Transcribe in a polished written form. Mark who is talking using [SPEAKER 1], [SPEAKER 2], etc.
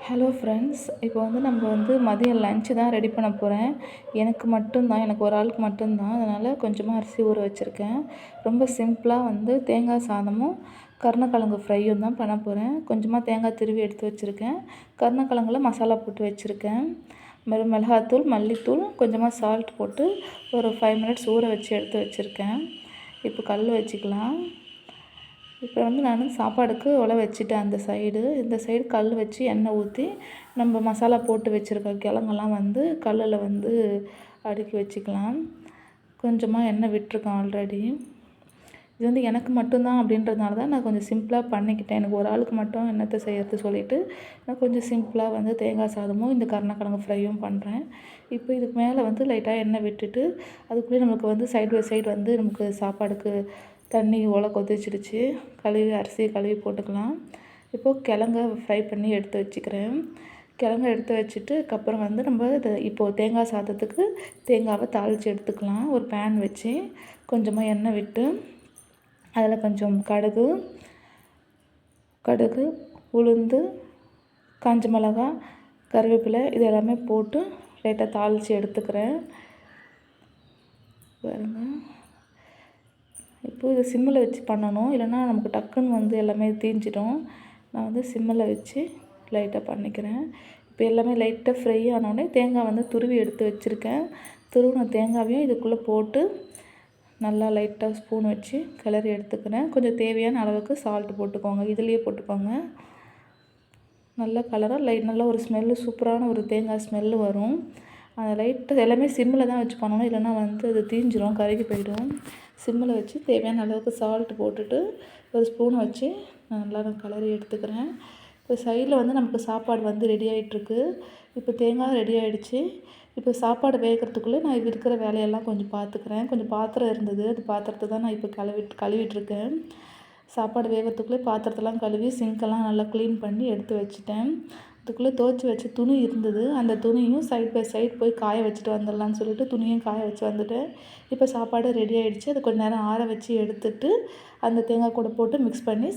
[SPEAKER 1] Hello friends, இப்போ நம்ம மதியம் லன்ச்சு தான் ரெடி பண்ண போகிறேன். எனக்கு ஒரு ஆளுக்கு மட்டும்தான். அதனால் கொஞ்சமாக அரிசி ஊற வச்சுருக்கேன். ரொம்ப சிம்பிளாக தேங்காய் சாதமும் கருணக்கிழங்கு ஃப்ரையும் தான் பண்ண போகிறேன். கொஞ்சமாக தேங்காய் துருவி எடுத்து வச்சுருக்கேன். கருணக்கிழங்குல மசாலா போட்டு வச்சுருக்கேன். மிளகாத்தூள், மல்லித்தூள், கொஞ்சமாக சால்ட் போட்டு ஒரு 5 மினிட்ஸ் ஊற வச்சு எடுத்து வச்சுருக்கேன். இப்போ கல் வச்சுக்கலாம். இப்போ நான் சாப்பாடுக்கு வச்சுட்டேன். இந்த சைடு கல் வச்சு எண்ணெய் ஊற்றி நம்ம மசாலா போட்டு வச்சுருக்க கிழங்கெல்லாம் கல்லில் அடுக்கி வச்சுக்கலாம். கொஞ்சமாக எண்ணெய் விட்டுருக்கேன் ஆல்ரெடி. இது எனக்கு மட்டும்தான் அப்படின்றதுனால தான் நான் கொஞ்சம் சிம்பிளாக பண்ணிக்கிட்டேன். எனக்கு ஒரு ஆளுக்கு மட்டும் என்னத்தை செய்யறது சொல்லிவிட்டு நான் கொஞ்சம் சிம்பிளாக தேங்காய் சாதமும் இந்த கருணக்கிழங்கு ஃப்ரையும் பண்ணுறேன். இப்போ இதுக்கு மேலே லைட்டாக எண்ணெய் விட்டுட்டு அதுக்குள்ளேயே நமக்கு சைடு பை சைடு நமக்கு சாப்பாடுக்கு தண்ணி கொதிச்சிடுச்சு. அரிசியை கழுவி போட்டுக்கலாம். இப்போது கிழங்க ஃப்ரை பண்ணி எடுத்து வச்சுக்கிறேன். கிழங்க எடுத்து வச்சுட்டு அதுக்கப்புறம் நம்ம இப்போது தேங்காய் சாதத்துக்கு தேங்காவை தாளித்து எடுத்துக்கலாம். ஒரு பேன் வச்சு கொஞ்சமாக எண்ணெய் விட்டு அதில் கொஞ்சம் கடுகு, உளுந்து, காஞ்ச மிளகாய், கருவேப்பிலை இது எல்லாமே போட்டு லைட்டாக தாளித்து எடுத்துக்கிறேன். பாருங்கள், இப்போது இதை சிம்மில் வச்சு பண்ணணும், இல்லைன்னா நமக்கு டக்குன்னு எல்லாமே தீஞ்சிடும். நான் சிம்மில் வச்சு லைட்டாக பண்ணிக்கிறேன். இப்போ எல்லாமே லைட்டாக ஃப்ரை ஆனோடனே தேங்காய் துருவி எடுத்து வச்சுருக்கேன். துருவின தேங்காவையும் இதுக்குள்ளே போட்டு நல்லா லைட்டாக ஸ்பூன் வச்சு கிளறி எடுத்துக்கிறேன். கொஞ்சம் தேவையான அளவுக்கு சால்ட் போட்டுக்கோங்க, இதுலேயே போட்டுக்கோங்க. நல்லா நல்லா ஒரு ஸ்மெல்லு, சூப்பரான ஒரு தேங்காய் ஸ்மெல்லு வரும். அந்த லைட்டாக எல்லாமே சிம்மில் தான் வச்சு பண்ணணும், இல்லைன்னா அது தீஞ்சிரும், கருகி போயிடும். சிம்மில் வச்சு தேவையான அளவுக்கு சால்ட் போட்டுட்டு ஒரு ஸ்பூனை வச்சு நல்லா கிளறி எடுத்துக்கிறேன். இப்போ சைடில் நமக்கு சாப்பாடு ரெடி ஆகிட்டுருக்கு. இப்போ தேங்காய் ரெடி ஆகிடுச்சு. இப்போ சாப்பாடு வேகிறதுக்குள்ளே நான் இருக்கிற வேலையெல்லாம் கொஞ்சம் பார்த்துக்கிறேன். கொஞ்சம் பாத்திரம் இருந்தது, அந்த பாத்திரத்தை தான் நான் இப்போ கழுவிட்டுருக்கேன். சாப்பாடு வேகிறதுக்குள்ளே பாத்திரத்தெல்லாம் கழுவி சிங்க்கெல்லாம் நல்லா க்ளீன் பண்ணி எடுத்து வச்சுட்டேன். அதுக்குள்ளே துவைச்சி வச்ச துணி இருந்தது, அந்த துணியும் சைட் பை சைட் போய் காய வச்சுட்டு வந்துடலான்னு சொல்லிட்டு துணியும் காய வச்சு வந்துட்டேன். இப்போ சாப்பாடு ரெடி ஆகிடுச்சு. அது கொஞ்சம் நேரம் ஆற வச்சு எடுத்துட்டு அந்த தேங்காய் கூட போட்டு மிக்ஸ் பண்ணி